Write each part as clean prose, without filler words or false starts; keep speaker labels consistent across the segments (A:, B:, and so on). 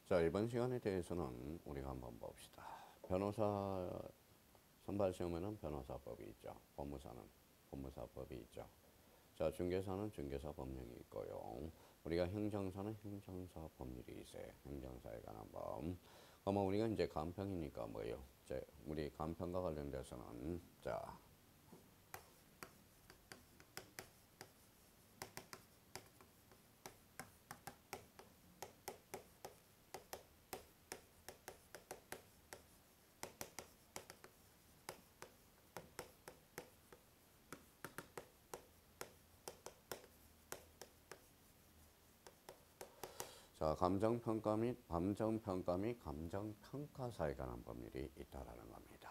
A: 자, 이번 시간에 대해서는 우리가 한번 봅시다. 변호사 선발 시험에는 변호사법이 있죠. 법무사는 법무사법이 있죠. 자, 중개사는 중개사 법령이 있고요. 우리가 행정사는 행정사 법률이 있어요. 행정사에 관한 법. 그러면 우리가 이제 간평이니까 뭐예요? 이제 우리 간평과 관련돼서는 자, 자, 감정평가 및 감정평가 및 감정평가사에 관한 법률이 있다라는 겁니다.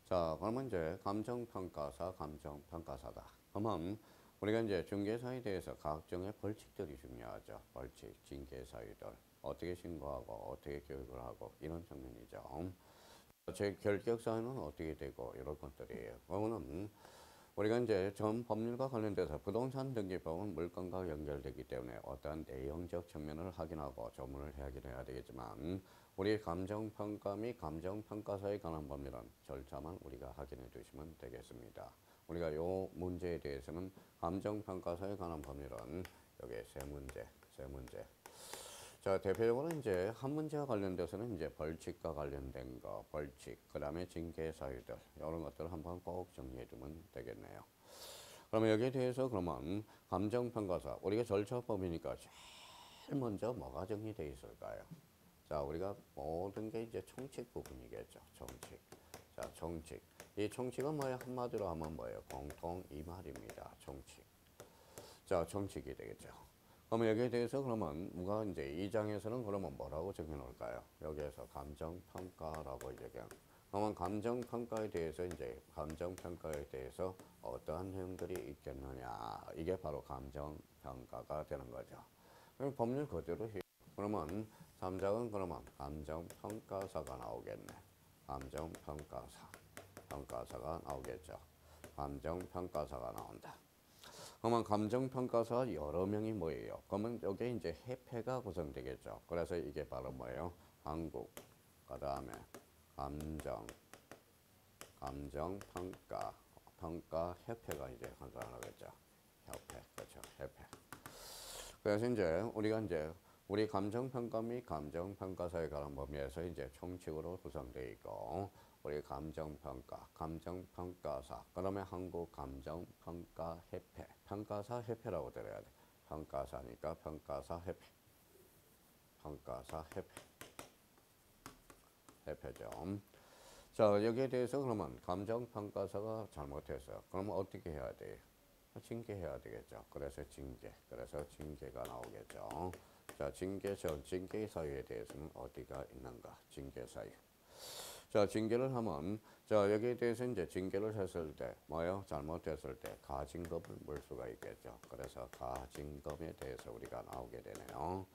A: 자, 그러면 이제 감정평가사, 감정평가사다. 그러면 우리가 이제 중개사에 대해서 각종의 벌칙들이 중요하죠. 벌칙, 징계 사유들. 어떻게 신고하고, 어떻게 교육을 하고, 이런 측면이죠. 제 결격 사유는 어떻게 되고, 이런 것들이에요. 그거는 우리가 이제 전 법률과 관련돼서 부동산 등기법은 물건과 연결되기 때문에 어떠한 내용적 측면을 확인하고 조문을 해야 되겠지만 우리 감정평가 및 감정평가사에 관한 법률은 절차만 우리가 확인해 두시면 되겠습니다. 우리가 요 문제에 대해서는 감정평가사에 관한 법률은 여기 세 문제. 자, 대표적으로 이제 한 문제와 관련돼서는 이제 벌칙과 관련된 거, 벌칙, 그 다음에 징계 사유들, 이런 것들을 한번 꼭 정리해 두면 되겠네요. 그러면 여기에 대해서 그러면 감정평가사, 우리가 절차법이니까 제일 먼저 뭐가 정리되어 있을까요? 자, 우리가 모든 게 이제 총칙 부분이겠죠. 총칙. 자, 총칙. 이 총칙은 뭐예요? 한마디로 하면 뭐예요? 공통 이 말입니다. 총칙. 자, 총칙이 되겠죠. 그러면 여기에 대해서 그러면 누가 이제 이 장에서는 그러면 뭐라고 정해 놓을까요? 여기에서 감정평가라고 이제 그냥 그러면 감정평가에 대해서 이제 감정평가에 대해서 어떠한 내용들이 있겠느냐 이게 바로 감정평가가 되는 거죠. 그럼 법률 그대로 해요. 그러면 3장은 그러면 감정평가사가 나오겠네. 평가사가 나오겠죠. 감정평가사가 나온다. 그러면 감정평가사 여러 명이 뭐예요? 그러면 여기 이제 협회가 구성되겠죠. 그래서 이게 바로 뭐예요? 한국, 그 다음에 평가협회가 이제 한정하겠죠. 협회, 그렇죠. 협회. 그래서 이제 우리가 이제 우리 감정평가 및 감정평가사에 관한 범위에서 이제 총칙으로 구성되어 있고 우리 감정평가사, 그다음에 한국감정평가협회, 평가사협회라고 들어야 돼. 평가사니까 평가사협회죠. 자, 여기에 대해서 그러면 감정평가사가 잘못했어요. 그러면 어떻게 해야 돼요? 징계해야 되겠죠. 그래서 징계가 나오겠죠. 자, 징계 사유에 대해서는 어디가 있는가? 징계 사유. 자, 징계를 하면, 자, 여기에 대해서 이제 징계를 했을 때, 뭐요? 잘못했을 때 가징금을 물 수가 있겠죠. 그래서 가징금에 대해서 우리가 나오게 되네요.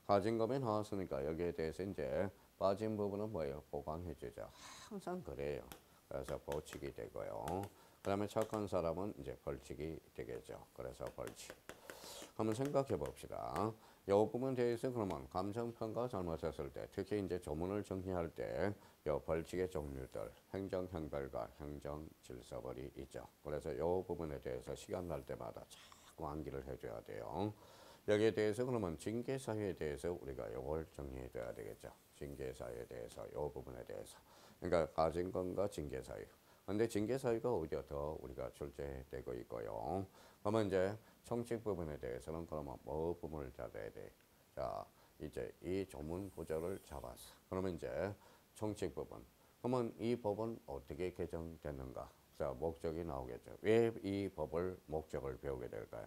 A: 가징금이 나왔으니까 여기에 대해서 이제 빠진 부분은 뭐예요? 보강해주죠. 항상 그래요. 그래서 보칙이 되고요. 그 다음에 착한 사람은 이제 벌칙이 되겠죠. 그래서 벌칙. 한번 생각해 봅시다. 이 부분에 대해서 그러면 감정평가 잘못했을 때, 특히 이제 조문을 정리할 때, 이 벌칙의 종류들, 행정형벌과 행정질서벌이 있죠. 그래서 이 부분에 대해서 시간 날 때마다 자꾸 암기를 해줘야 돼요. 여기에 대해서 그러면 징계사유에 대해서 우리가 이걸 정리해 둬야 되겠죠. 징계사유에 대해서, 이 부분에 대해서. 그러니까 가진건과 징계사유. 근데 징계사유가 오히려 더 우리가 출제되고 있고요. 그러면 이제 총칙 부분에 대해서는 그러면 뭐 부분을 잡아야 돼? 자, 이제 이 조문 구조를 잡았어. 그러면 이제 총칙 부분. 그러면 이 법은 어떻게 개정됐는가? 자, 목적이 나오겠죠. 왜 이 법을 목적을 배우게 될까요?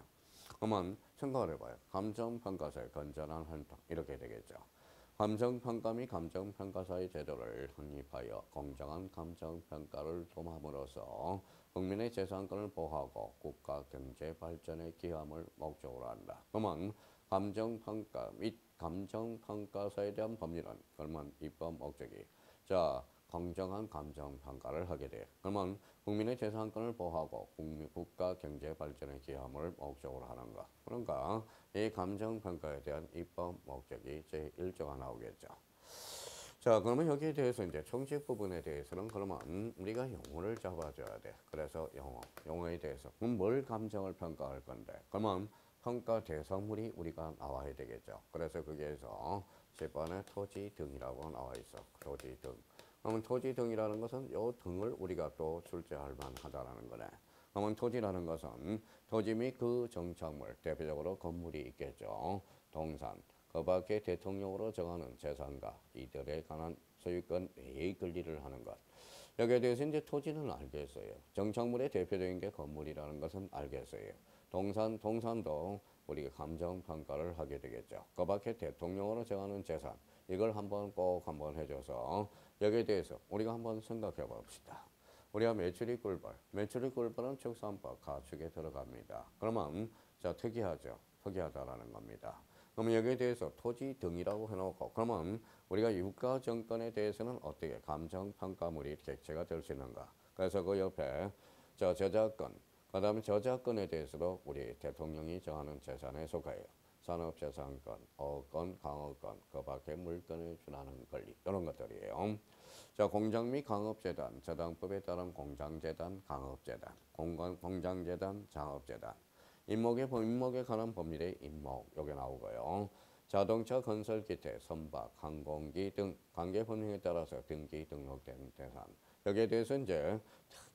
A: 그러면 생각을 해봐요. 감정평가사의 건전한 활동 이렇게 되겠죠. 감정평가 및 감정평가사의 제도를 확립하여 공정한 감정평가를 도모함으로써 국민의 재산권을 보호하고 국가 경제 발전에 기여함을 목적으로 한다. 그러면 감정평가 및 감정평가사에 대한 법률은 그러면 입법 목적이 자 공정한 감정평가를 하게 돼. 그러면 국민의 재산권을 보호하고 국가 경제 발전에 기여함을 목적으로 하는 것. 그러니까 이 감정평가에 대한 입법 목적이 제1조가 나오겠죠. 자, 그러면 여기에 대해서 이제 총칙 부분에 대해서는 그러면 우리가 용어를 잡아줘야 돼. 그래서 용어에 대해서 그럼 뭘 감정을 평가할 건데? 그러면 평가 대상물이 우리가 나와야 되겠죠. 그래서 거기에서 10번에 토지 등이라고 나와 있어. 토지 등. 그러면 토지 등이라는 것은 요 등을 우리가 또 출제할 만하다라는 거네. 그러면 토지라는 것은 토지 및 그 정착물, 대표적으로 건물이 있겠죠. 동산. 그 밖에 대통령으로 정하는 재산과 이들에 관한 소유권 외의 권리를 하는 것. 여기에 대해서 이제 토지는 알겠어요. 정착물의 대표적인 게 건물이라는 것은 알겠어요. 동산도 우리가 감정평가를 하게 되겠죠. 그 밖에 대통령으로 정하는 재산. 이걸 꼭 한번 해줘서 여기에 대해서 우리가 한번 생각해 봅시다. 우리가 매출이 꿀벌은 축산법 가축에 들어갑니다. 그러면 자 특이하죠. 특이하다라는 겁니다. 그러면 여기에 대해서 토지 등이라고 해놓고 그러면 우리가 유가정권에 대해서는 어떻게 감정평가물이 객체가 될 수 있는가. 그래서 그 옆에 저작권 그 다음에 저작권에 대해서도 우리 대통령이 정하는 재산에 속해요. 산업재산권, 어권, 강업권, 그 밖에 물건을 준하는 권리 이런 것들이에요. 자, 공장 및 강업재단, 저당법에 따른 공장재단, 강업재단, 공장재단, 장업재단. 임목에 관한 법률의 임목 여기 나오고요. 자동차 건설 기태, 선박, 항공기 등 관계 법령에 따라서 등기 등록된 대상. 여기에 대해서 이제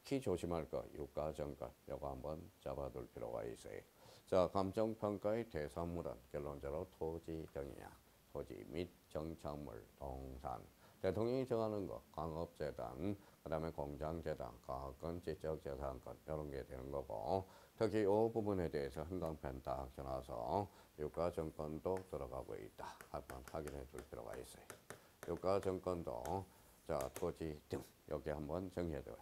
A: 특히 조심할 거 유가정권 요거 한번 잡아둘 필요가 있어요. 자, 감정평가의 대상물은 결론적으로 토지 등이야. 토지 및 정착물, 동산. 대통령이 정하는 거, 광업재단, 그 다음에 공장재단, 과학권, 지적재산권 이런 게 되는 거고 특히 이 부분에 대해서 한강편 딱 전화서 유가정권도 들어가고 있다. 한번 확인해 줄 필요가 있어요. 유가정권도 자 토지 등 여기 한번 정리해둬요.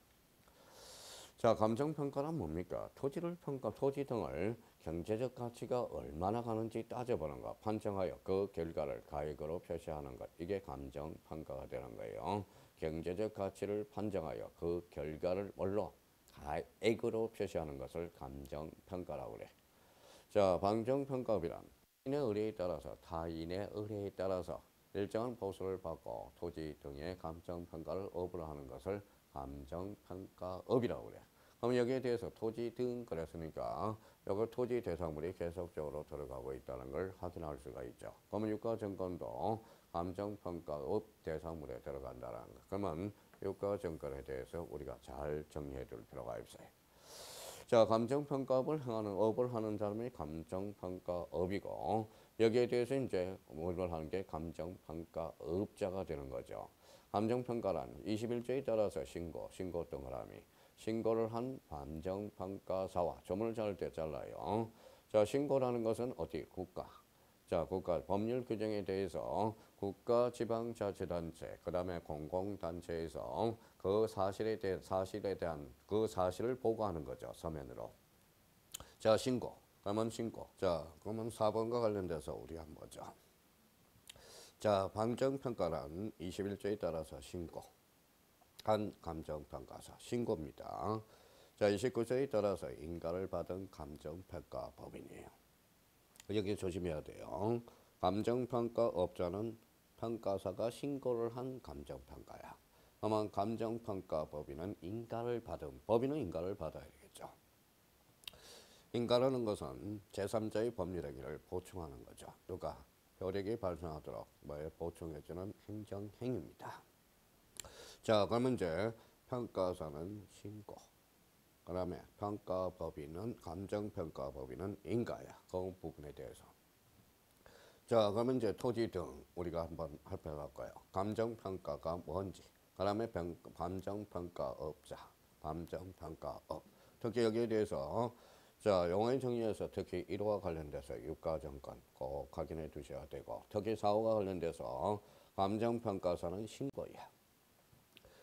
A: 자, 감정평가는 뭡니까? 토지 등을 경제적 가치가 얼마나 가는지 따져보는 것, 판정하여 그 결과를 가액으로 표시하는 것. 이게 감정평가가 되는 거예요. 경제적 가치를 판정하여 그 결과를 뭘로? 가액으로 표시하는 것을 감정평가라고 그래. 자, 방정평가업이란 타인의 의뢰에 따라서 일정한 보수를 받고 토지 등의 감정평가를 업으로 하는 것을 감정평가업이라고 그래. 그럼 여기에 대해서 토지 등 그랬으니까 여기 토지 대상물이 계속적으로 들어가고 있다는 걸 확인할 수가 있죠. 그러면 유가증권도 감정평가업 대상물에 들어간다는 거. 그러면 유가증권에 대해서 우리가 잘 정리해 둘 필요가 있어요. 자, 감정평가업을 하는 사람이 감정평가업이고 여기에 대해서 이제 뭘 하는 게 감정평가업자가 되는 거죠. 감정평가란 21조에 따라서 신고 동그라미 신고를 한 감정평가사와 조문을 잘 때 잘라요. 자, 신고라는 것은 어디 국가. 자, 국가 법률 규정에 대해서 국가 지방자치단체 그다음에 공공단체에서 그 사실에 대한 그 사실을 보고하는 거죠. 서면으로. 자, 신고. 그러면 신고. 자, 그러면 4번과 관련돼서 우리 한번 보자. 자, 감정평가란 21조에 따라서 신고. 한 감정평가사 신고입니다. 자, 29조에 따라서 인가를 받은 감정평가법인이에요. 여기 조심해야 돼요. 감정평가업자는 평가사가 신고를 한 감정평가야. 그러면 감정평가법인은 법인은 인가를 받아야 되겠죠. 인가라는 것은 제3자의 법률 행위를 보충하는 거죠. 누가? 효력이 발생하도록 보충해주는 행정행위입니다. 자, 그러면 이제 평가사는 신고. 그 다음에 감정평가법인은 인가야. 그 부분에 대해서. 자, 그러면 이제 토지 등 우리가 한번 살펴볼 거예요. 감정평가가 뭔지. 그 다음에 감정평가업자. 감정평가업. 특히 여기에 대해서 자, 용어의 정리에서 특히 1호와 관련돼서 유가정권 꼭 확인해 두셔야 되고 특히 4호가 관련돼서 감정평가사는 신고야.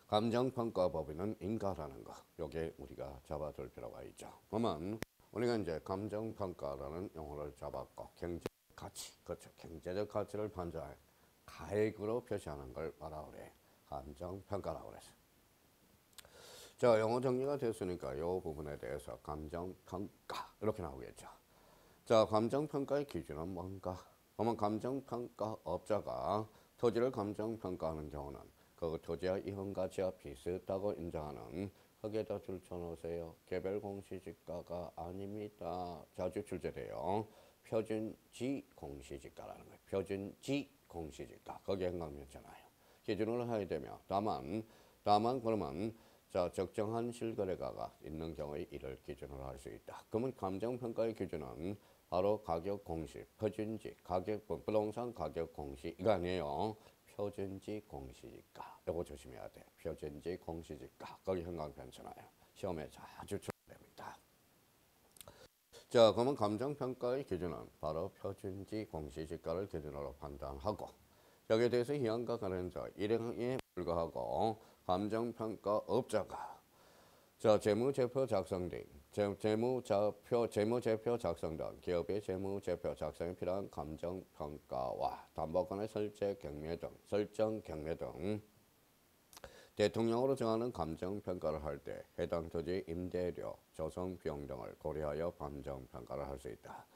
A: 감정평가법인은 인가라는 거. 요게 우리가 잡아둘 필요가 있죠. 그러면 우리가 이제 감정평가라는 용어를 잡았고 경제적 가치. 그렇죠. 경제적 가치를 판정할 가액으로 표시하는 걸 뭐라 그래? 감정평가라고 그랬어. 자, 영어 정리가 됐으니까 이 부분에 대해서 감정평가 이렇게 나오겠죠. 자, 감정평가의 기준은 뭔가? 그러면 감정평가업자가 토지를 감정평가하는 경우는 그 토지와 이혼가치와 비슷하고 인정하는 흙에다 줄쳐놓으세요. 개별 공시지가가 아닙니다. 자주 출제돼요. 표준지 공시지가라는 거예요. 표준지 공시지가. 거기에 해당되잖아요. 기준을 하게 되면 다만 그러면 자, 적정한 실거래가가 있는 경우에 이를 기준으로 할 수 있다. 그러면 감정평가의 기준은 바로 가격 공시, 표준지, 가격, 부동산 가격 공시 이거 아니에요. 표준지 공시지가. 이거 조심해야 돼. 표준지 공시지가. 거기 현황 괜찮아요. 시험에 자주 출제됩니다. 자, 그러면 감정평가의 기준은 바로 표준지 공시지가를 기준으로 판단하고 여기에 대해서 희망과 관련자 일행에 불과하고 감정평가업자가 자, 재무제표 작성 등 재무제표 작성 등 기업의 재무제표 작성에 필요한 감정평가와 담보권의 설정 경매 등 대통령으로 정하는 감정평가를 할 때 해당 토지 임대료, 조성 비용 등을 고려하여 감정평가를 할 수 있다.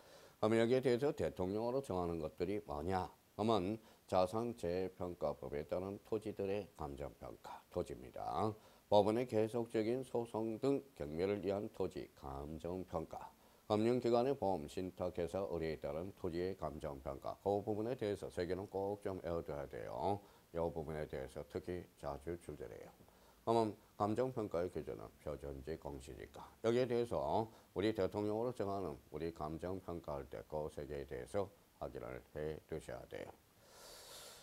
A: 그럼 여기에 대해서 대통령으로 정하는 것들이 뭐냐? 그러면 자산재평가법에 따른 토지들의 감정평가, 토지입니다. 법원의 계속적인 소송 등 경매를 위한 토지 감정평가, 금융기관의 보험 신탁회사 의뢰에 따른 토지의 감정평가, 그 부분에 대해서 세 개는 꼭 좀 외워둬야 돼요. 이 부분에 대해서 특히 자주 출제돼요. 그러면 감정평가의 기준은 표준지 공시지가. 여기에 대해서 우리 대통령으로 정하는 우리 감정평가할 때 그 세 개에 대해서 확인을 해 두셔야 돼요.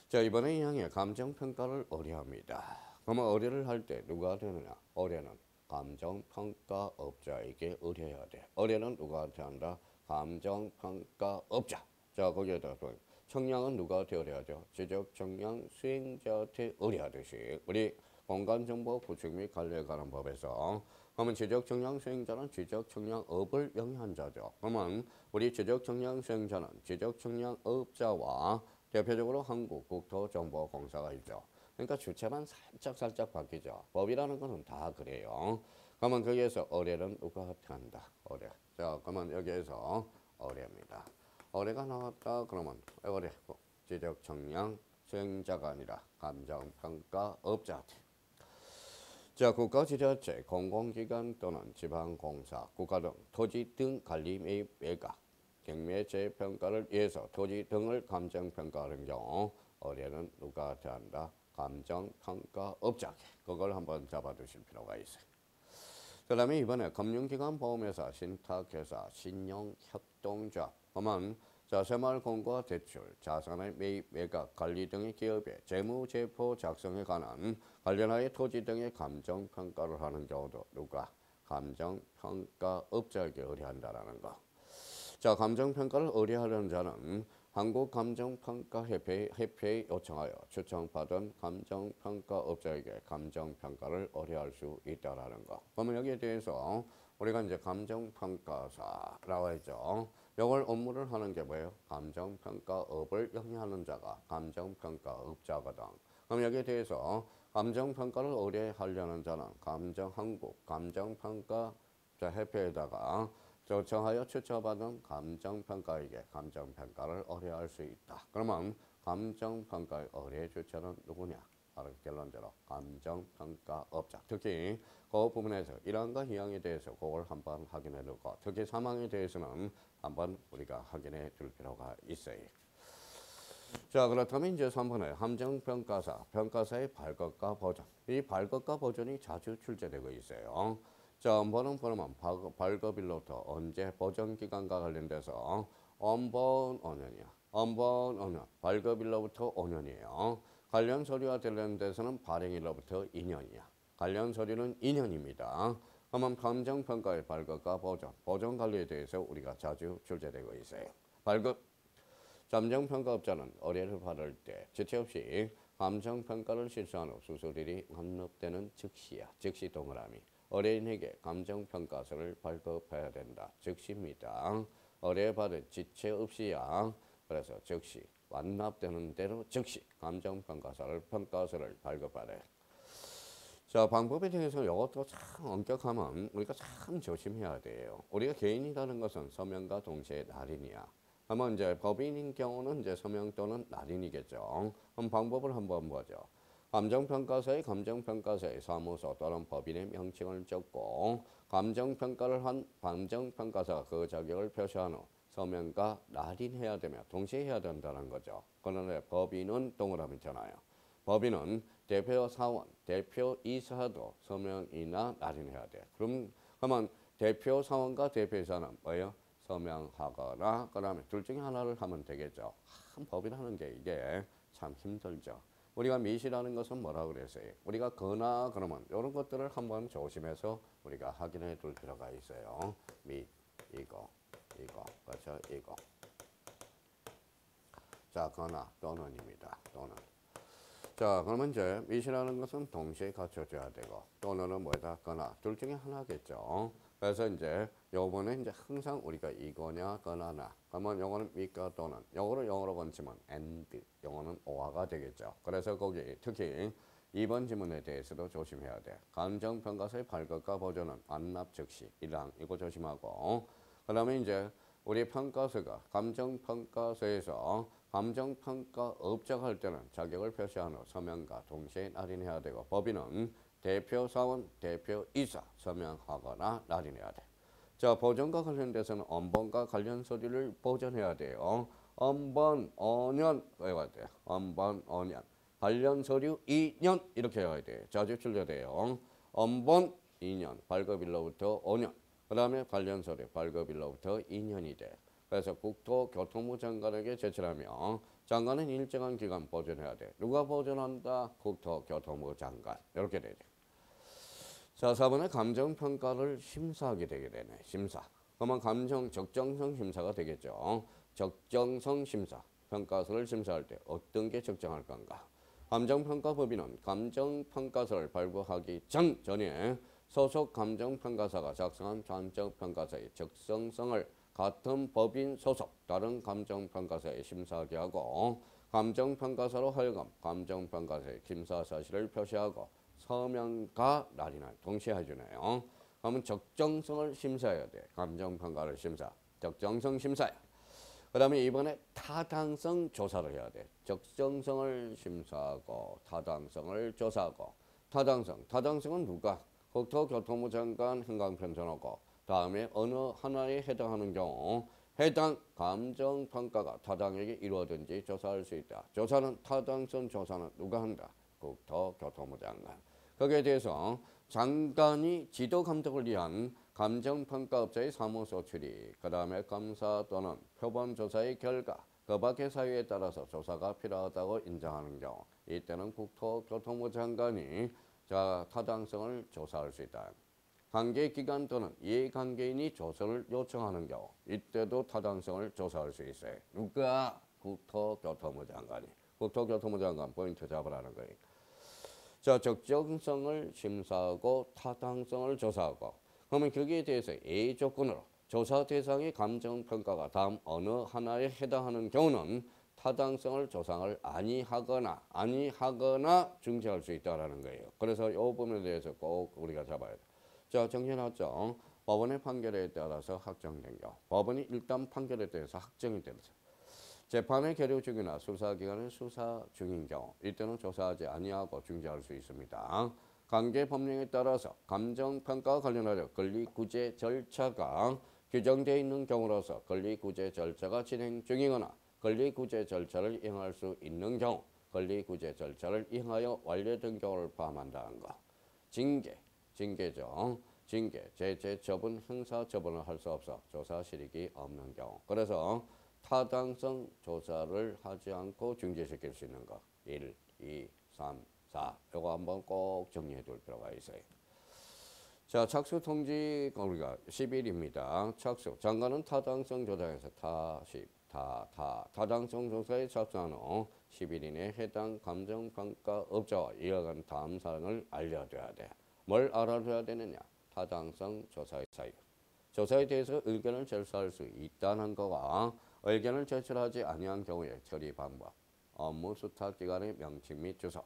A: 자, 이번에 이항의 감정평가를 의뢰합니다. 그러면 의뢰를 할 때 누가 되느냐? 의뢰는 감정평가업자에게 의뢰해야 돼. 의뢰는 누구한테 한다? 감정평가업자. 자, 거기에다 청량은 누구한테 의뢰하죠? 지적청량 수행자한테 의뢰하듯이 우리 공간정보 구축 및 관리에 관한 법에서 그러면 지적청량 수행자는 지적청량업을 영위한 자죠. 그러면 우리 지적청량 수행자는 지적청량업자와 대표적으로 한국국토정보공사가 있죠. 그러니까 주체만 살짝 바뀌죠. 법이라는 거는 다 그래요. 그러면 거기에서 의뢰는 누구한테 한다? 의뢰. 자, 그러면 여기에서 의뢰입니다. 의뢰가 나왔다 그러면 의뢰 지적청량 수행자가 아니라 감정평가업자한테. 자, 국가지자체, 공공기관 또는 지방공사, 국가 등 토지 등 관리 및 매각, 경매 재평가를 위해서 토지 등을 감정평가하는 경우 의뢰는 누구한테 한다? 감정평가업자에게. 그걸 한번 잡아두실 필요가 있어요. 그 다음에 이번에 금융기관 보험회사, 신탁회사, 신용협동조합, 그러면 자, 새마을공고와 대출, 자산의 매입, 매각, 관리 등의 기업의 재무제표 작성에 관한 관련하여 토지 등의 감정평가를 하는 경우도 누가? 감정평가업자에게 의뢰한다라는 거. 자, 감정평가를 의뢰하려는 자는 한국감정평가협회에 요청하여 추천받은 감정평가업자에게 감정평가를 의뢰할 수 있다라는 거. 그러면 여기에 대해서 우리가 이제 감정평가사라고 했죠. 이걸 업무를 하는 게 뭐예요? 감정평가업을 영위하는 자가 감정평가업자거든. 그럼 여기에 대해서 감정평가를 의뢰하려는 자는 한국감정평가협회에다가 요청하여 추천받은 감정평가에게 감정평가를 의뢰할 수 있다. 그러면 감정평가의 의뢰 주체는 누구냐? 바로 결론적으로 감정평가업자. 특히 그 부분에서 1항과 2항에 대해서 그걸 한번 확인해 두고 특히 3항에 대해서는 한번 우리가 확인해 둘 필요가 있어요. 자, 그렇다면 이제 3번에 감정평가사, 평가사의 발급과 보전. 이 발급과 보전이 자주 출제되고 있어요. 자, 원본은 그러면 발급일로부터 언제 보전기간과 관련돼서 원본 5년이야. 원본 5년, 발급일로부터 5년이에요. 관련 서류와 관련돼서는 발행일로부터 2년이야. 관련 서류는 2년입니다. 그러면 감정평가의 발급과 보전, 보전 관리에 대해서 우리가 자주 출제되고 있어요. 발급, 감정평가업자는 의뢰를 받을 때 지체 없이 감정평가를 실시한 후 수수료이 환납되는 즉시야. 즉시 동그라미. 의뢰인에게 감정평가서를 발급해야 된다. 즉시입니다. 의뢰받은 지체 없이야. 그래서 즉시 완납되는 대로 즉시 감정평가서를 발급받아요. 자, 방법에 대해서 이것도 참 엄격하면 우리가 참 조심해야 돼요. 우리가 개인이라는 것은 서명과 동시에 날인이야. 그러면 이제 법인인 경우는 이제 서명 또는 날인이겠죠. 그럼 방법을 한번 보죠. 감정평가서의 사무소 또는 법인의 명칭을 적고 감정평가를 한 감정평가사가 그 자격을 표시한 후 서명과 날인해야 되며 동시에 해야 된다는 거죠. 그런데 법인은 동그라미잖아요. 법인은 대표 사원, 대표 이사도 서명이나 날인해야 돼. 그러면 대표 사원과 대표 이사는 뭐예요? 서명하거나 그다음에 둘 중에 하나를 하면 되겠죠. 법인하는 게 이게 참 힘들죠. 우리가 밋이라는 것은 뭐라고 그랬어요? 우리가 거나 그러면 이런 것들을 한번 조심해서 우리가 확인해 둘 필요가 있어요. 밋, 이거, 그렇죠? 이거. 자, 거나 또는입니다. 또는. 자, 그러면 이제 밋이라는 것은 동시에 갖춰져야 되고 또는은 뭐다? 거나 둘 중에 하나겠죠. 그래서 이제 요번에 이제 항상 우리가 이거냐 거나나 그러면 요거는 밋과 또는 요거를 영어로 건치면 and 요거는 오화가 되겠죠. 그래서 거기 특히 2번 지문에 대해서도 조심해야 돼. 감정평가서의 발급과 보존은 완납 즉시 1항 이거 조심하고 그 다음에 이제 우리 평가서가 감정평가서에서 감정평가 업적할 때는 자격을 표시한 후 서명과 동시에 날인해야 되고 법인은 대표 사원, 대표 이사 서명하거나 날인해야 돼. 자, 보존과 관련돼서는 엄번과 관련 서류를 보존해야 돼요. 엄번 5년 외워야 돼. 엄번 5년. 관련 서류 2년 이렇게 해야 돼. 자주 틀려돼요. 엄번 2년, 발급일로부터 5년. 그 다음에 관련 서류 발급일로부터 2년이 돼. 그래서 국토교통부 장관에게 제출하며 장관은 일정한 기간 보존해야 돼. 누가 보존한다? 국토교통부 장관. 이렇게 돼야 돼. 자, 4번에 감정평가를 심사하게 되게 되네. 심사. 그러면 적정성 심사가 되겠죠. 적정성 심사. 평가서를 심사할 때 어떤 게 적정할 건가? 감정평가법인은 감정평가서를 발부하기 전에 소속 감정평가사가 작성한 감정평가서의 적정성을 같은 법인 소속 다른 감정평가사에 심사하게 하고 감정평가사로 하여금 감정평가서의 심사 사실을 표시하고 서명과 날인을 동시에 해주네요. 그러면 적정성을 심사해야 돼. 감정평가를 심사. 적정성 심사야. 그 다음에 이번에 타당성 조사를 해야 돼. 적정성을 심사하고 타당성을 조사하고 타당성은 누가? 국토교통부 장관 행정편찬하고 다음에 어느 하나에 해당하는 경우 해당 감정평가가 타당하게 이루어든지 조사할 수 있다. 타당성 조사는 누가 한다? 국토교통부 장관. 거기에 대해서 장관이 지도감독을 위한 감정평가업자의 사무소 출입, 그 다음에 감사 또는 표본조사의 결과, 그 밖의 사유에 따라서 조사가 필요하다고 인정하는 경우 이때는 국토교통부 장관이 타당성을 조사할 수 있다. 관계기관 또는 이해관계인이 조사를 요청하는 경우 이때도 타당성을 조사할 수 있어요. 누가? 국토교통부 장관이. 국토교통부 장관 포인트 잡으라는 거예요. 자, 적정성을 심사하고 타당성을 조사하고 그러면 거기에 대해서 A 조건으로 조사 대상의 감정평가가 다음 어느 하나에 해당하는 경우는 타당성을 조사를 아니하거나 중지할 수 있다는 거예요. 그래서 이 부분에 대해서 꼭 우리가 잡아야 돼. 자, 정신하죠. 법원의 판결에 따라서 확정된 경우 법원이 일단 판결에 대해서 확정이 되면서 재판의 계류 중이나 수사기관의 수사 중인 경우 이때는 조사하지 아니하고 중지할 수 있습니다. 관계 법령에 따라서 감정평가와 관련하여 권리구제 절차가 규정되어 있는 경우로서 권리구제 절차가 진행 중이거나 권리구제 절차를 이행할 수 있는 경우 권리구제 절차를 이행하여 완료된 경우를 포함한다는 거. 징계죠. 제재 처분, 형사 처분을 할 수 없어 조사 실익이 없는 경우. 그래서 타당성 조사를 하지 않고 중지시킬 수 있는 거. 1, 2, 3, 4. 이거 한번 꼭 정리해 둘 필요가 있어요. 자, 착수 통지 우리가 10일입니다. 착수. 장관은 타당성 조사에서 타당성 조사에 접수한 후 10일 이내에 해당 감정평가 업자와 이어간 다음 사항을 알려줘야 돼. 뭘 알아줘야 되느냐? 타당성 조사의 사유. 조사에 대해서 의견을 제출할 수 있다는 거와 의견을 제출하지 아니한 경우에 처리 방법, 업무 수탁 기관의 명칭 및 주소,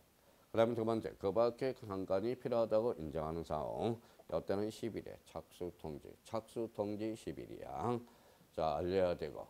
A: 그 다음에 두 번째, 그 밖에 상관이 필요하다고 인정하는 사항. 이때는 10일에 착수통지. 착수통지 10일이야. 자, 알려야 되고.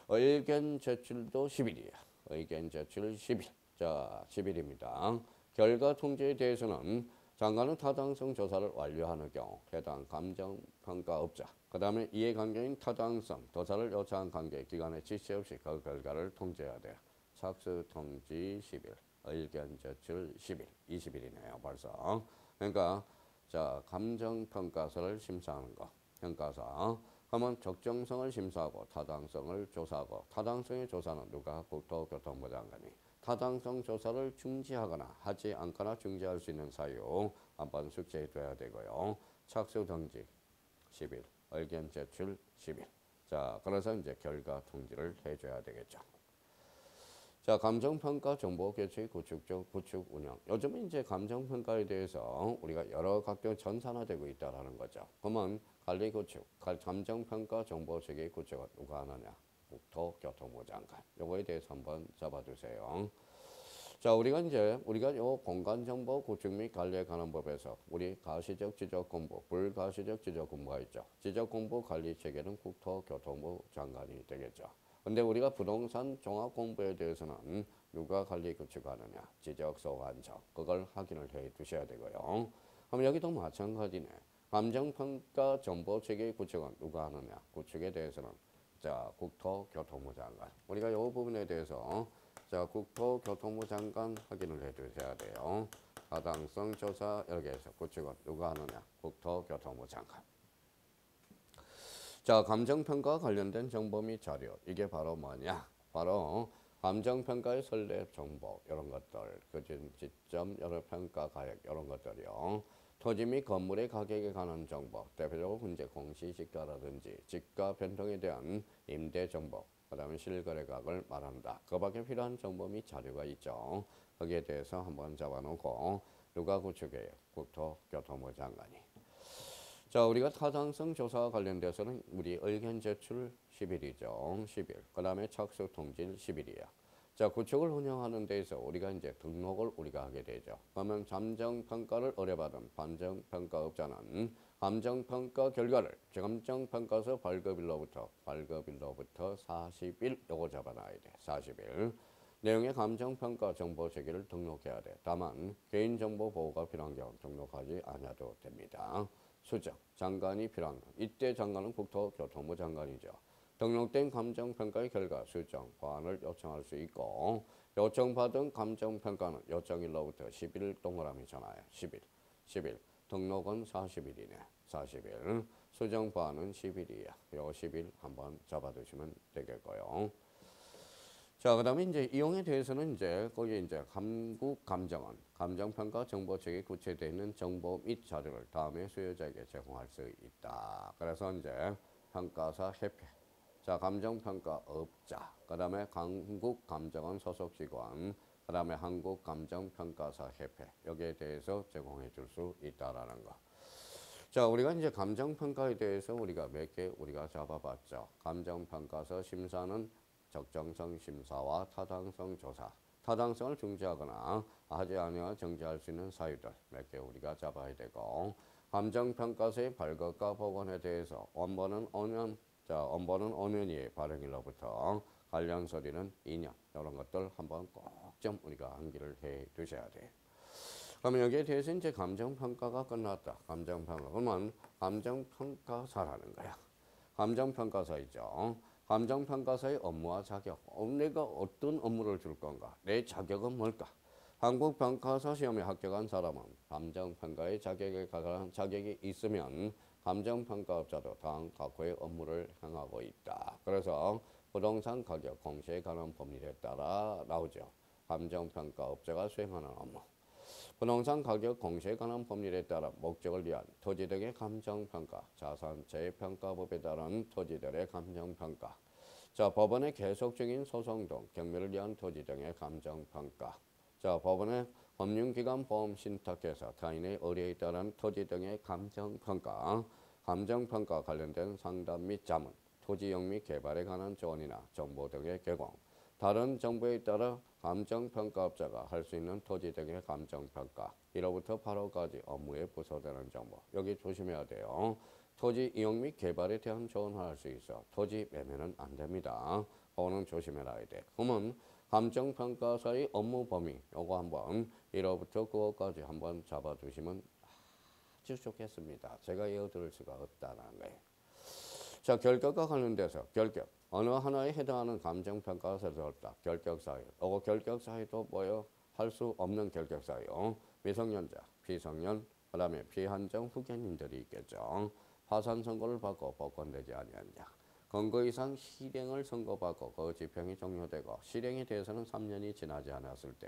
A: 의견 제출도 10일이야. 의견 제출 10일. 자, 10일입니다. 결과 통지에 대해서는 장관은 타당성 조사를 완료하는 경우 해당 감정평가업자, 그 다음에 이해관계인 타당성 조사를 요청한 관계 기관의 지시 없이 그 결과를 통지해야 돼요. 착수통지 10일, 의견 제출 10일, 20일이네요 벌써. 그러니까 자, 감정평가서를 심사하는 거, 평가서. 그러면 적정성을 심사하고 타당성을 조사하고, 타당성의 조사는 누가? 국토교통부 장관이. 타당성 조사를 중지하거나 하지 않거나 중지할 수 있는 사유 한번 숙지해 둬야 되고요. 착수통지 10일, 의견 제출 10일. 자, 그래서 이제 결과 통지를 해줘야 되겠죠. 자, 감정평가 정보 개최 구축 운영. 요즘 이제 감정평가에 대해서 우리가 여러 각종 전산화되고 있다라는 거죠. 그러면 관리 구축, 감정평가 정보 체계 구축은 누가 하느냐? 국토교통부 장관. 요거에 대해서 한번 잡아두세요. 자, 우리가 요 공간정보 구축 및 관리에 관한 법에서 우리 가시적 지적 공부, 불가시적 지적 공부가 있죠. 지적 공부 관리 체계는 국토교통부 장관이 되겠죠. 근데 우리가 부동산 종합 공부에 대해서는 누가 관리 구축하느냐? 지적 소관청. 그걸 확인을 해 두셔야 되고요. 그럼 여기도 마찬가지네. 감정평가 정보 체계 구축은 누가 하느냐? 구축에 대해서는 자, 국토교통부 장관. 우리가 이 부분에 대해서 자, 국토교통부 장관 확인을 해 두셔야 돼요. 타당성 조사 여기에서 구축은 누가 하느냐? 국토교통부 장관. 자, 감정평가와 관련된 정보 및 자료. 이게 바로 뭐냐? 바로 감정평가의 설례 정보 이런 것들. 그진 지점, 여러 평가 가액 이런 것들이요. 토지 및 건물의 가격에 관한 정보. 대표적으로 이제 공시지가라든지 지가 변동에 대한 임대 정보. 그 다음에 실거래가액을 말한다. 그 밖에 필요한 정보 및 자료가 있죠. 거기에 대해서 한번 잡아놓고 누가 구축해요? 국토교통부 장관이. 자, 우리가 타당성 조사와 관련돼서는 우리 의견 제출 10일이죠. 10일. 그 다음에 착수 통지일 10일이야. 자, 구축을 운영하는 데에서 우리가 이제 등록을 우리가 하게 되죠. 그러면 감정평가를 의뢰받은 감정평가업자는 감정평가 결과를 감정평가서 발급일로부터 40일 요거 잡아놔야 돼. 40일. 내용의 감정평가 정보 체계를 등록해야 돼. 다만 개인정보 보호가 필요한 경우 등록하지 않아도 됩니다. 수정, 장관이 필요한 것. 이때 장관은 국토교통부 장관이죠. 등록된 감정평가의 결과 수정, 보완을 요청할 수 있고 요청받은 감정평가는 요청일로부터 10일 동그라미 전화해. 10일. 등록은 40일이네. 40일. 수정 보완은 10일이야. 요 10일 한번 잡아두시면 되겠고요. 자, 그 다음에 이제 이용에 대해서는 이제 거기 이제 감정원, 감정평가 정보체계 구체되어 있는 정보 및 자료를 다음에 수요자에게 제공할 수 있다. 그래서 이제 평가사 협회, 자, 감정평가업자, 그 다음에 한국감정원 소속기관, 그 다음에 한국감정평가사 협회, 여기에 대해서 제공해 줄 수 있다라는 거. 자, 우리가 이제 감정평가에 대해서 우리가 몇 개 우리가 잡아봤죠. 감정평가서 심사는 적정성 심사와 타당성 조사, 타당성을 중지하거나 하지 아니하 정지할 수 있는 사유들 몇 개 우리가 잡아야 되고, 감정평가서의 발급과 복원에 대해서 원본은 5년, 자, 원본은 5년이 발행일로부터 관련 서류는 2년, 이런 것들 한번 꼭 좀 우리가 암기를 해 두셔야 돼요. 그러면 여기에 대해서 이제 감정평가가 끝났다. 감정평가. 그러면 감정평가사라는 거야. 감정평가사이죠. 감정평가사의 업무와 자격. 내가 어떤 업무를 줄 건가? 내 자격은 뭘까? 한국평가사 시험에 합격한 사람은 감정평가의 자격이 있으면 감정평가업자도 다음 각호의 업무를 행하고 있다. 그래서 부동산 가격 공시에 관한 법률에 따라 나오죠. 감정평가업자가 수행하는 업무. 부동산 가격 공시에 관한 법률에 따라 목적을 위한 토지 등의 감정평가, 자산 재평가법에 따른 토지들의 감정평가, 자, 법원의 계속 중인 소송 등 경매를 위한 토지 등의 감정평가, 자, 법원의 법률기관 보험신탁회사 타인의 의뢰에 따른 토지 등의 감정평가, 감정평가 관련된 상담 및 자문, 토지용 및 개발에 관한 조언이나 정보 등의 제공, 다른 정보에 따라 감정평가업자가 할 수 있는 토지 등의 감정평가 1호부터 8호까지 업무에 부서되는 정보. 여기 조심해야 돼요. 토지 이용 및 개발에 대한 조언을 할 수 있어. 토지 매매는 안 됩니다. 그거는 조심해야 돼. 그러면 감정평가사의 업무 범위 요거 한번 1호부터 9호까지 한번 잡아두시면 아주 좋겠습니다. 제가 이어들을 수가 없다는 거예요. 자, 결격과 관련돼서 결격. 어느 하나에 해당하는 감정평가사를 들었다. 결격사유. 요거 결격사유도 뭐요? 할 수 없는 결격사유. 미성년자, 비성년, 그 다음에 피한정 후견인들이 있겠죠. 파산 선고를 받고 복권되지 아니하냐. 권고 이상 실행을 선고받고 그 집행이 종료되고 실행에 대해서는 3년이 지나지 않았을 때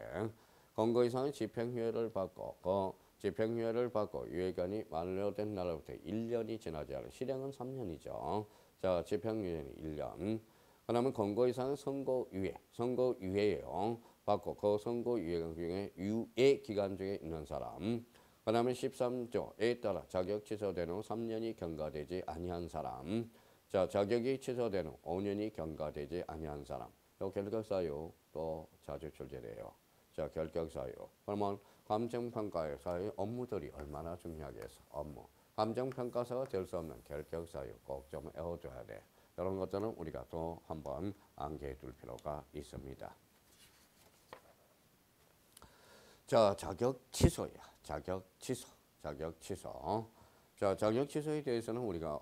A: 권고 이상의 집행유예를 받고 그 집행유예를 받고 유예기간이 만료된 날로부터 1년이 지나지 않은 실행은 3년이죠. 자, 집행유예는 1년. 그 다음에 권고 이상의 선고유예, 선고유예예요. 받고 그 선고유예 중에 유예 기간 중에 있는 사람. 그 다음에 13조에 따라 자격 취소된 후 3년이 경과되지 아니한 사람. 자, 자격이 취소된 후 5년이 경과되지 아니한 사람. 요 결격사유 또 자주 출제돼요. 자, 결격사유. 그러면 감정평가사의 업무들이 얼마나 중요하겠어. 업무. 감정평가사가 될 수 없는 결격사유 꼭 좀 외워둬야 돼. 이런 것들은 우리가 또 한번 암기해 둘 필요가 있습니다. 자, 자격 취소야. 자격 취소. 자격 취소. 자, 자격 취소에 대해서는 우리가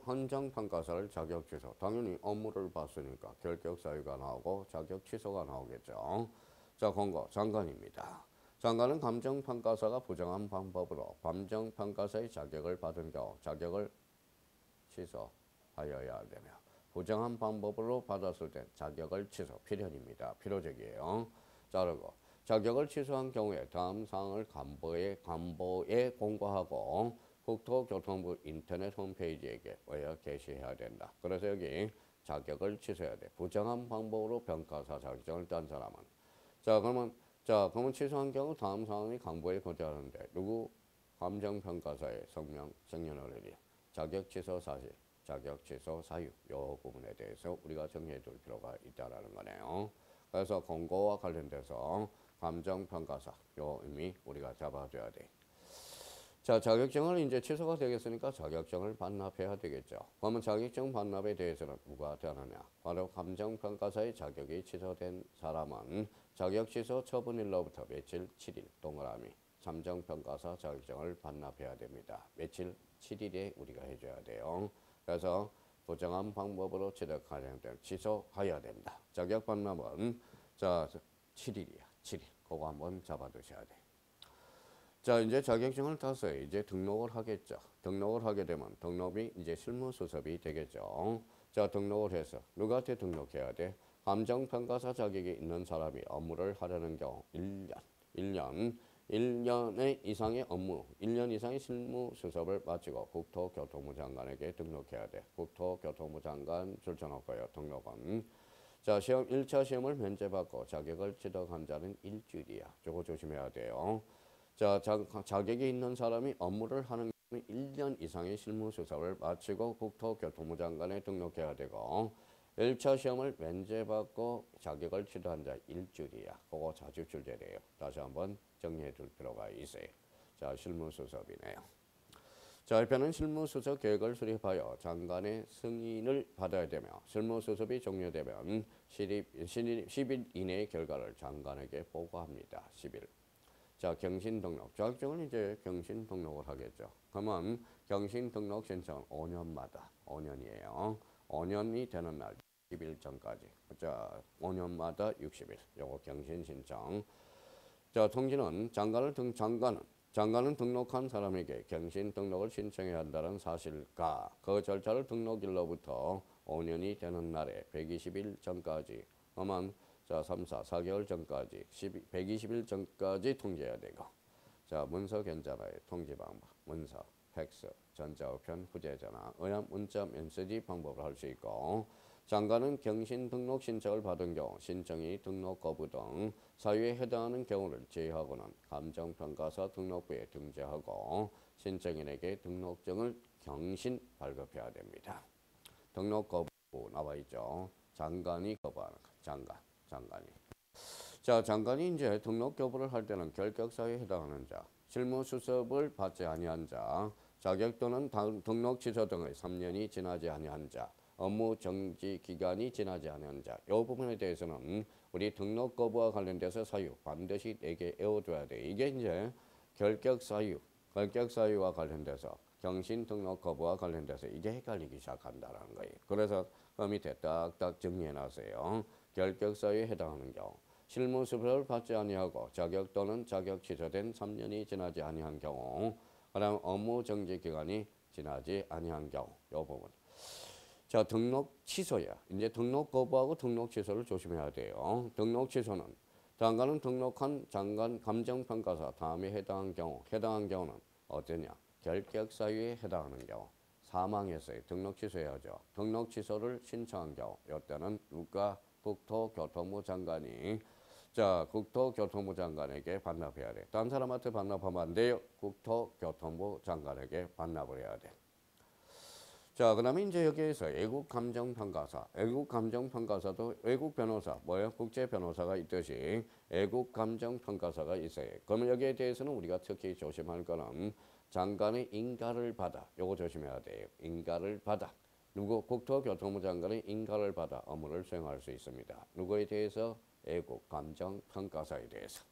A: 헌정평가사를 자격 취소. 당연히 업무를 봤으니까 결격 사유가 나오고 자격 취소가 나오겠죠. 자, 권고 장관입니다. 장관은 감정평가사가 부정한 방법으로 감정평가사의 자격을 받은 경우 자격을 취소하여야 되며 부정한 방법으로 받았을 때 자격을 취소 필연입니다. 필요적이에요. 자, 그리고 자격을 취소한 경우에 다음 사항을 간보에 공고하고 국토교통부 인터넷 홈페이지에게 게시해야 된다. 그래서 여기 자격을 취소해야 돼. 부정한 방법으로 평가사 자격증을 딴 사람은. 그러면 취소한 경우 다음 사항이 간보에 고지하는데 누구? 감정평가사의 성명, 생년월일이, 자격 취소 사실, 자격 취소 사유 이 부분에 대해서 우리가 정리해 둘 필요가 있다라는 거네요. 그래서 권고와 관련돼서 감정평가사 요 의미 우리가 잡아줘야 돼. 자, 자격증을 이제 취소가 되겠으니까 자격증을 반납해야 되겠죠. 그러면 자격증 반납에 대해서는 누가 되느냐? 바로 감정평가사의 자격이 취소된 사람은 자격 취소 처분일로부터 며칠 7일 동그라미 감정평가사 자격증을 반납해야 됩니다. 며칠 7일에 우리가 해줘야 돼요. 그래서 부정한 방법으로 취득하는 데 취소해야 된다. 자격 반납은 자 7일이야. 7일. 그거 한번 잡아두셔야 돼. 자, 이제 자격증을 따서 이제 등록을 하겠죠. 등록을 하게 되면 등록이 이제 실무수습이 되겠죠. 자, 등록을 해서 누구한테 등록해야 돼? 감정평가사 자격이 있는 사람이 업무를 하려는 경우 1년 이상의 업무, 1년 이상의 실무수습을 마치고 국토교통부 장관에게 등록해야 돼. 국토교통부 장관 출전할 등록은. 자, 시험 1차 시험을 면제받고 자격을 취득한 자는 일주일이야. 저거 조심해야 돼요. 자, 자격이 있는 사람이 업무를 하는 1년 이상의 실무수습을 마치고 국토교통부 장관에 등록해야 되고 1차 시험을 면제받고 자격을 취득한 자 일주일이야. 그거 자주 출제돼요. 다시 한번 정리해 둘 필요가 있어요. 자, 실무수습이네요. 자, 1편은 실무수습 계획을 수립하여 장관의 승인을 받아야 되며 실무수습이 종료되면 10일 이내의 결과를 장관에게 보고합니다. 10일. 자, 경신 등록. 자격증은 이제 경신 등록을 하겠죠. 그러면 경신 등록 신청은 5년마다 5년이에요. 5년이 되는 날 60일 전까지. 자, 5년마다 60일. 요거 경신 신청. 자, 통지는 장관은 등록한 사람에게 경신 등록을 신청해야 한다는 사실과 그 절차를 등록일로부터 5년이 되는 날에 120일 전까지. 그러면 자, 3, 4, 4개월 전까지 120일 전까지 통지해야 되고 자, 문서 견자나의 통지 방법, 문서, 팩스, 전자우편, 후제전화, 의뢰 문자, 메시지 방법을 할 수 있고 장관은 경신 등록 신청을 받은 경우 신청이 등록 거부 등 사유에 해당하는 경우를 제외하고는 감정평가사 등록부에 등재하고 신청인에게 등록증을 경신 발급해야 됩니다. 등록 거부 나와 있죠. 장관이 거부하는 것. 장관이. 자, 장관이 이제 등록 교부를 할 때는 결격사유에 해당하는 자, 실무 수습을 받지 아니한 자, 자격 또는 등록 취소 등의 3년이 지나지 아니한 자, 업무 정지 기간이 지나지 아니한 자, 이 부분에 대해서는 우리 등록 거부와 관련돼서 사유 반드시 4개 외워줘야 돼. 이게 이제 결격 사유와 관련돼서 경신 등록 거부와 관련돼서 이게 헷갈리기 시작한다는 거예요. 그래서 그 밑에 딱딱 정리해 놨어요. 결격 사유에 해당하는 경우, 실무 수습을 받지 아니하고 자격 또는 자격 취소된 3년이 지나지 아니한 경우, 그다음 업무 정지 기간이 지나지 아니한 경우, 이 부분. 자, 등록 취소야. 이제 등록 거부하고 등록 취소를 조심해야 돼요. 등록 취소는 장관은 등록한 장관 감정평가사 다음에 해당한 경우는 어떠냐? 결격 사유에 해당하는 경우. 사망했어요. 등록 취소해야죠. 등록 취소를 신청한 경우. 이때는 누가 국토교통부 장관이 국토교통부 장관에게 반납해야 돼. 다른 사람한테 반납하면 안 돼요. 국토교통부 장관에게 반납을 해야 돼. 자, 그 다음에 이제 여기에서 애국감정평가사. 애국감정평가사도 외국 변호사, 국제 변호사가 있듯이 애국감정평가사가 있어요. 그러면 여기에 대해서는 우리가 특히 조심할 거는 장관의 인가를 받아. 요거 조심해야 돼요. 인가를 받아. 국토교통부 장관의 인가를 받아 업무를 수행할 수 있습니다. 누구에 대해서? 애국감정평가사에 대해서.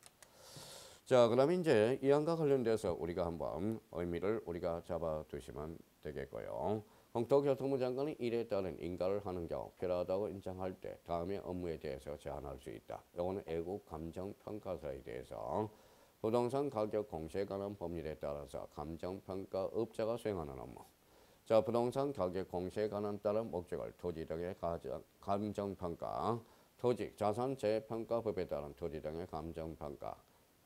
A: 자, 그 다음에 이제 이안과 관련돼서 우리가 한번 의미를 우리가 잡아두시면 되겠고요. 국토교통부 장관이 이에 따른 인가를 하는 경우 필요하다고 인정할 때 다음의 업무에 대해서 제한할 수 있다. 이거는 애국감정평가사에 대해서 부동산 가격 공시에 관한 법률에 따라서 감정평가업자가 수행하는 업무. 자, 부동산 가격 공시에 관한 다른 목적을 토지 등의 감정평가, 토지 자산 재평가법에 따른 토지 등의 감정평가.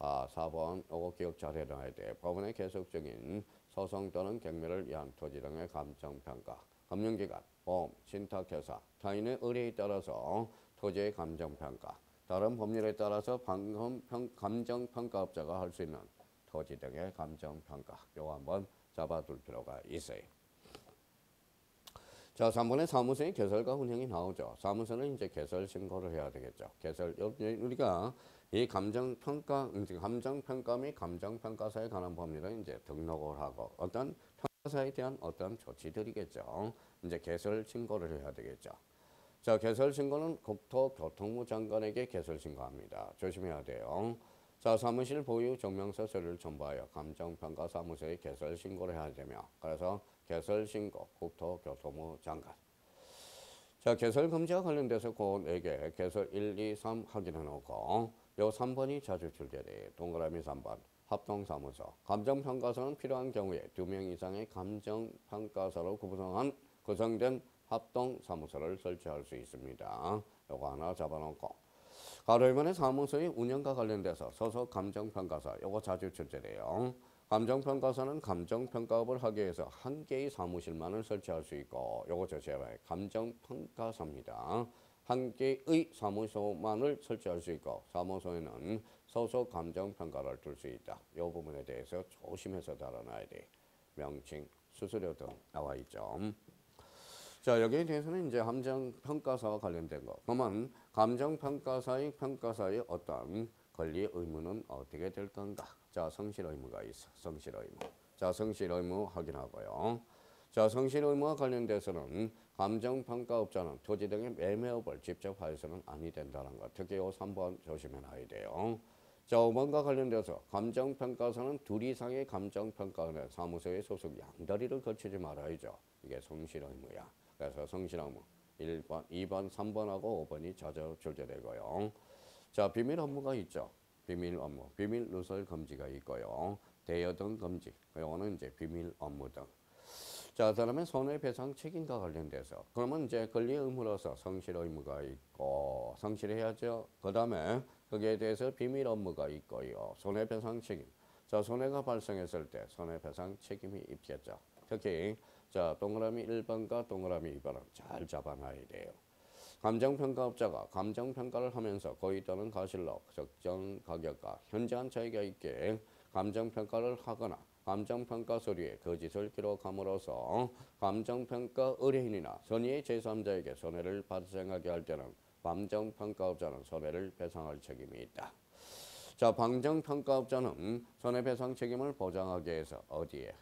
A: 4번 요거 기억 잘 해놔야 돼. 법원의 계속 중인 소송 또는 경매를 위한 토지 등의 감정평가. 금융기관, 보험, 신탁회사, 타인의 의뢰에 따라서 토지의 감정평가. 다른 법률에 따라서 감정평가업자가 할 수 있는 토지 등의 감정평가. 요거 한번 잡아둘 필요가 있어요. 자, 3번에 사무소의 개설과 운영이 나오죠. 사무소는 이제 개설 신고를 해야 되겠죠. 우리가 이 감정평가 및 감정평가사에 관한 법률은 이제 등록을 하고 어떤 평가사에 대한 어떤 조치들이겠죠. 이제 개설 신고를 해야 되겠죠. 자, 개설 신고는 국토교통부 장관에게 개설 신고합니다. 조심해야 돼요. 자, 사무실 보유 증명서 서류를 첨부하여 감정평가 사무소에 개설 신고를 해야 되며, 그래서 개설 신고 국토교통부 장관. 자, 개설 금지와 관련돼서 그 4개 개설 1, 2, 3 확인해 놓고 요 3번이 자주 출제돼요. 동그라미 3번. 합동사무소. 감정평가서는 필요한 경우에 2명 이상의 감정평가서로 구성된 합동사무소를 설치할 수 있습니다. 요거 하나 잡아놓고. 바로 이번에 사무소의 운영과 관련돼서 소속 감정평가사. 요거 자주 출제돼요. 감정평가사는 감정평가업을 하기 위해서 한 개의 사무실만을 설치할 수 있고, 요거 조심해봐요. 감정평가사입니다. 한 개의 사무소만을 설치할 수 있고, 사무소에는 소속 감정평가를 둘 수 있다. 이 부분에 대해서 조심해서 다뤄놔야 돼. 명칭, 수수료 등 나와 있죠. 자, 여기에 대해서는 이제 감정평가사와 관련된 거. 그러면 감정평가사의 어떤 권리 의무는 어떻게 될 건가? 자, 성실 의무가 있어. 성실 의무. 자, 성실 의무 확인하고요. 자, 성실 의무와 관련돼서는 감정평가업자는 토지 등의 매매업을 직접 하여서는 아니 된다는 것. 특히 이 3번 조심해놔야 돼요. 자, 5번과 관련돼서 감정평가사는 2 이상의 감정평가원의 사무소의 소속 양다리를 거치지 말아야죠. 이게 성실 의무야. 그래서 성실 의무 1번, 2번, 3번하고 5번이 자주 출제되고요. 자, 비밀 업무가 있죠. 비밀 업무, 비밀 누설 금지가 있고요. 대여등 금지, 이거는 이제 비밀 업무 등. 자, 그다음에 손해배상 책임과 관련돼서 그러면 이제 권리 의무로서 성실 의무가 있고 성실해야죠. 그다음에 거기에 대해서 비밀 업무가 있고요. 손해배상 책임. 자, 손해가 발생했을 때 손해배상 책임이 있겠죠. 특히 자, 동그라미 1번과 동그라미 2번은 잘 잡아놔야 돼요. 감정평가업자가 감정평가를 하면서 고의 또는 과실로 적정 가격과 현저한 차이가 있게 감정평가를 하거나 감정평가 서류에 거짓을 기록함으로써 감정평가 의뢰인이나 선의의 제3자에게 손해를 발생하게 할 때는 감정평가업자는 손해를 배상할 책임이 있다. 자, 감정평가업자는 손해배상 책임을 보장하기 위해서 어디에?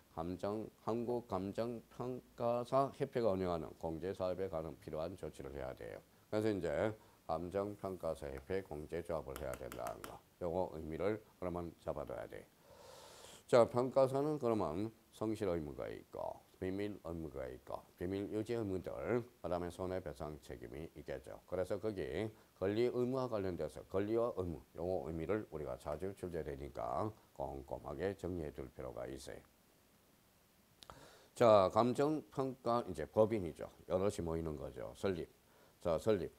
A: 한국감정평가사 협회가 운영하는 공제사업에 관한 필요한 조치를 해야 돼요. 그래서 이제 감정평가사 협회 공제조합을 해야 된다는 거. 요거 의미를 그러면 잡아둬야 돼. 자, 평가사는 그러면 성실 의무가 있고 비밀 의무가 있고 비밀 유지 의무들 그다음에 손해배상 책임이 있겠죠. 그래서 거기 권리 의무와 관련돼서 권리와 의무 요거 의미를 우리가 자주 출제되니까 꼼꼼하게 정리해 둘 필요가 있어요. 자, 감정평가 이제 법인이죠. 여럿이 모이는 거죠. 설립. 자, 설립.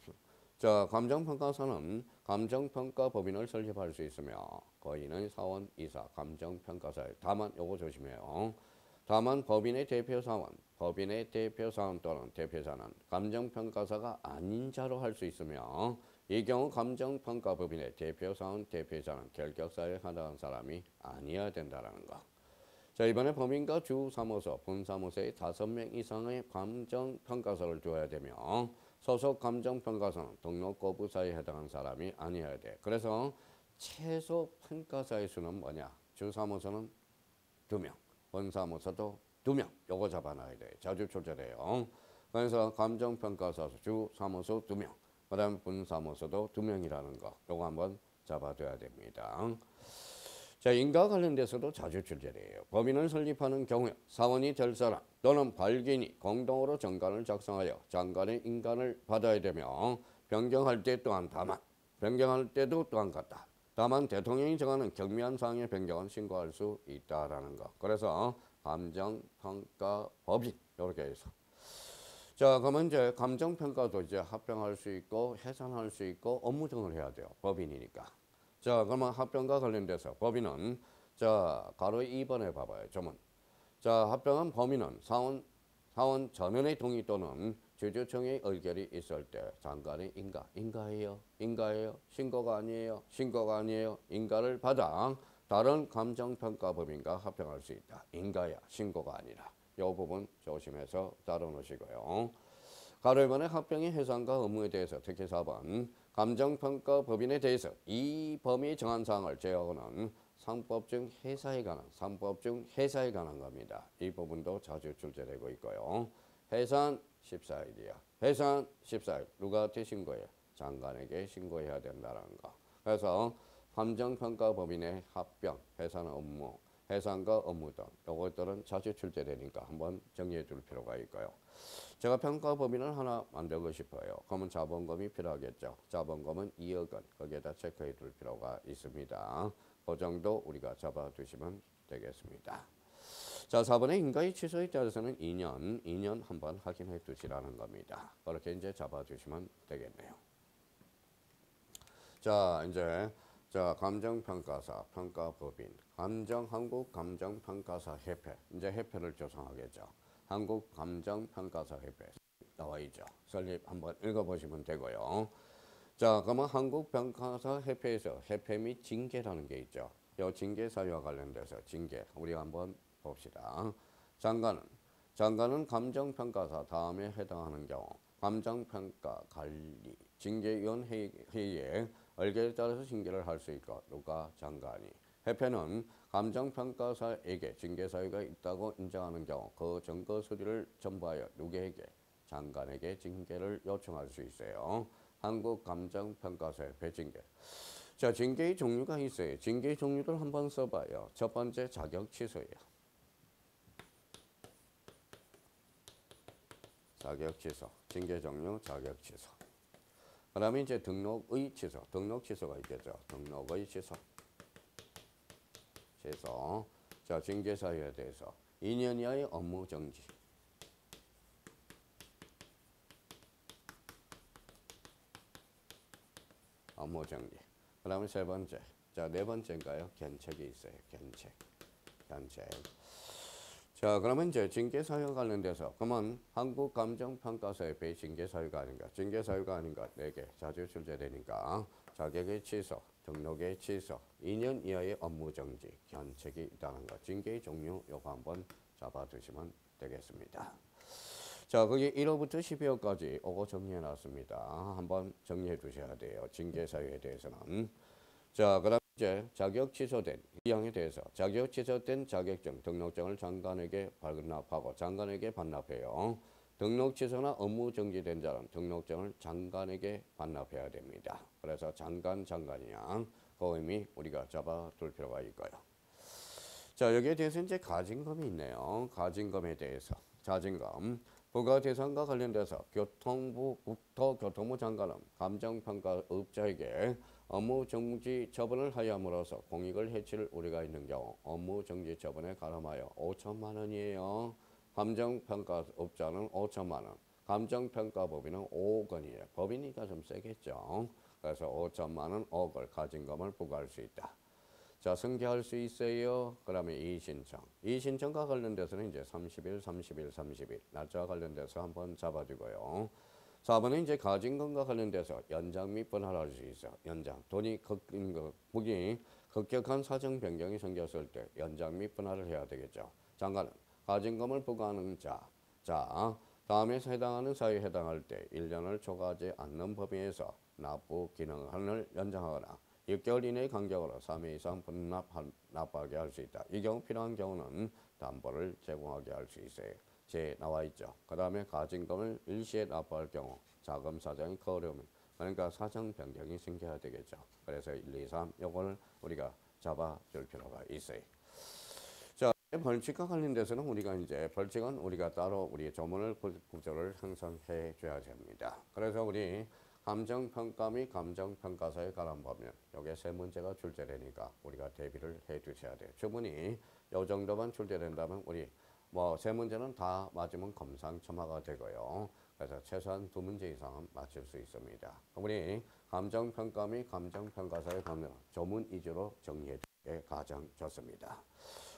A: 자, 감정평가사는 감정평가 법인을 설립할 수 있으며 거인은 사원, 이사, 감정평가사. 다만 요거 조심해요. 다만 법인의 대표사원 또는 대표자는 감정평가사가 아닌 자로 할 수 있으며 이 경우 감정평가법인의 대표사원, 대표자는 결격사에 해당하는 사람이 아니어야 된다는 거. 자, 이번에 법인과 주사무소, 분사무소에 5명 이상의 감정평가사를 두어야 되며 소속 감정평가사는 등록 거부사에 해당하는 사람이 아니어야 돼. 그래서 최소 평가사의 수는 뭐냐? 주사무소는 2명, 분사무소도 2명. 요거 잡아놔야 돼. 자주 출제돼요. 그래서 감정평가사 주사무소 2명, 그 다음 분사무소도 2명이라는 거. 요거 한번 잡아둬야 됩니다. 자, 인과 관련돼서도 자주 출제돼요. 법인을 설립하는 경우에 사원이 될 사람 또는 발기인이 공동으로 정관을 작성하여 장관의 인간을 받아야 되며 변경할 때 또한 변경할 때도 또한 같다. 다만 대통령이 정하는 경미한 사항의 변경은 신고할 수 있다라는 거. 그래서 감정평가법인 이렇게 해서 자, 그러면 이제 감정평가도 이제 합병할 수 있고 해산할 수 있고 업무 등을 해야 돼요. 법인이니까. 자, 그러면 합병과 관련돼서 법인은 자, 가로 2번에 봐봐요. 조문. 자, 합병한 범인은 사원 전원의 동의 또는 주주총회의 의결이 있을 때 장관의 인가예요. 신고가 아니에요. 인가를 받아 다른 감정평가법인과 합병할 수 있다. 인가야, 신고가 아니라. 이 부분 조심해서 다뤄놓으시고요. 가로 1번의 합병의 해상과 의무에 대해서 특히 4번 감정평가법인에 대해서 이 범위 정한 사항을 제어하는 상법 중 해사에 관한 겁니다. 이 부분도 자주 출제되고 있고요. 해산 14일이야. 해산 14일. 누구한테 신고해? 장관에게 신고해야 된다는 거. 그래서 감정평가법인의 합병, 해산 업무, 해상과 업무 등 이것들은 자주 출제되니까 한번 정리해 둘 필요가 있고요. 제가 평가법인을 하나 만들고 싶어요. 그러면 자본금이 필요하겠죠. 자본금은 2억 원. 거기에다 체크해 둘 필요가 있습니다. 그 정도 우리가 잡아두시면 되겠습니다. 자, 4번의 인가의 취소에 따라서는 2년 한번 확인해 두시라는 겁니다. 그렇게 이제 잡아주시면 되겠네요. 자, 이제 감정평가사, 평가법인, 한국감정평가사 협회. 이제 협회를 조성하겠죠. 한국감정평가사 협회 나와 있죠. 설립 한번 읽어보시면 되고요. 자, 그러면 한국평가사 협회에서 협회 및 징계라는 게 있죠. 이 징계 사유와 관련돼서 징계 우리가 한번 봅시다. 장관은 감정평가사 다음에 해당하는 경우 감정평가 관리 징계위원회의에 의결에 따라서 징계를 할 수 있고 누가 장관이 협회는 감정평가사에게 징계 사유가 있다고 인정하는 경우 그 증거 수리를 첨부하여 누구에게 장관에게 징계를 요청할 수 있어요. 한국감정평가사 협회 징계. 자, 징계의 종류가 있어요. 징계의 종류를 한번 써봐요. 첫 번째 자격 취소예요. 자격 취소. 징계 종류 자격 취소. 그 다음에 이제 등록의 취소. 등록 취소가 있겠죠. 등록의 취소. 자, 징계 사유에 대해서 2년 이하의 업무 정지. 업무 정지. 그 다음에 세 번째. 자, 네 번째인가요? 견책이 있어요. 견책. 자, 그러면 이제 징계 사유와 관련돼서 그러면 한국감정평가사협회 징계 사유가 아닌가? 징계 사유가 아닌가? 4개 자주 출제되니까 자격의 취소, 등록의 취소, 2년 이하의 업무 정지, 견책이 있다는 것. 징계의 종류 요거 한번 잡아두시면 되겠습니다. 자, 거기 1호부터 12호까지 오거 정리해 놨습니다. 한번 정리해 두셔야 돼요. 징계 사유에 대해서는. 자, 그다음 이제 자격 취소된 이항에 대해서 자격 취소된 자격증 등록증을 장관에게 반납하고 장관에게 반납해요. 등록 취소나 업무 정지된 자는 등록증을 장관에게 반납해야 됩니다. 그래서 장관이야. 그 의미 우리가 잡아둘 필요가 있고요. 자, 여기에 대해서 이제 가징금이 있네요. 가징금에 대해서 가징금 부가 대상과 관련돼서 교통부 국토교통부 장관은 감정평가업자에게 업무 정지 처분을 하여함으로써 공익을 해칠 우려가 있는 경우 업무 정지 처분에 가름하여 5천만 원이에요. 감정평가업자는 5천만 원, 감정평가법인은 5억 원이에요. 법이니까 좀 세겠죠. 그래서 5천만 원, 5억을 가징금을 부과할 수 있다. 자, 승계할 수 있어요. 그다음에 이의신청. 이의신청과 관련돼서는 이제 30일 날짜와 관련돼서 한번 잡아두고요. 4번은 이제 가징금과 관련돼서 연장 및 분할할 수 있어. 연장. 돈이 북이 급격한 사정 변경이 생겼을 때 연장 및 분할을 해야 되겠죠. 장관은 가징금을 부과하는 자. 자, 다음에 해당하는 사유에 해당할 때 1년을 초과하지 않는 범위에서 납부 기능을 연장하거나 6개월 이내의 간격으로 3회 이상 납부하게 할 수 있다. 이 경우 필요한 경우는 담보를 제공하게 할 수 있어요. 제 나와 있죠. 그 다음에 가징금을 일시에 납부할 경우 자금 사정이 어려우면 그러니까 사정 변경이 생겨야 되겠죠. 그래서 1, 2, 3 요걸 우리가 잡아줄 필요가 있어요. 자, 벌칙과 관련돼서는 우리가 이제 벌칙은 우리가 따로 우리 조문을 구조를 형성해 줘야 됩니다. 그래서 우리 감정평가 및 감정평가사에 관한 법률 요게 세 문제가 출제되니까 우리가 대비를 해 두셔야 돼요. 주문이 요 정도만 출제된다면 우리 뭐 세 문제는 다 맞으면 검상첨화가 되고요. 그래서 최소한 두 문제 이상은 맞출 수 있습니다. 우리 감정평가 및 감정평가사의 법률 조문 위주로 정리해 주는 게 가장 좋습니다.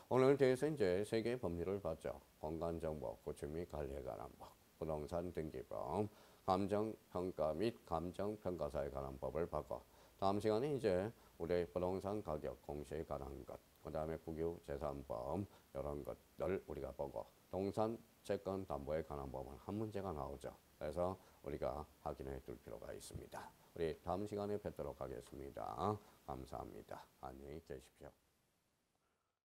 A: 오늘 대해서 이제 세 개의 법률을 봤죠. 공간정보, 구축 및 관리에 관한 법, 부동산 등기법, 감정평가 및 감정평가사에 관한 법을 봤고 다음 시간에 이제 우리 부동산 가격 공시에 관한 것, 그 다음에 국유재산법 이런 것들 우리가 보고 동산 채권 담보에 관한 법은 한 문제가 나오죠. 그래서 우리가 확인해 둘 필요가 있습니다. 우리 다음 시간에 뵙도록 하겠습니다. 감사합니다. 안녕히 계십시오.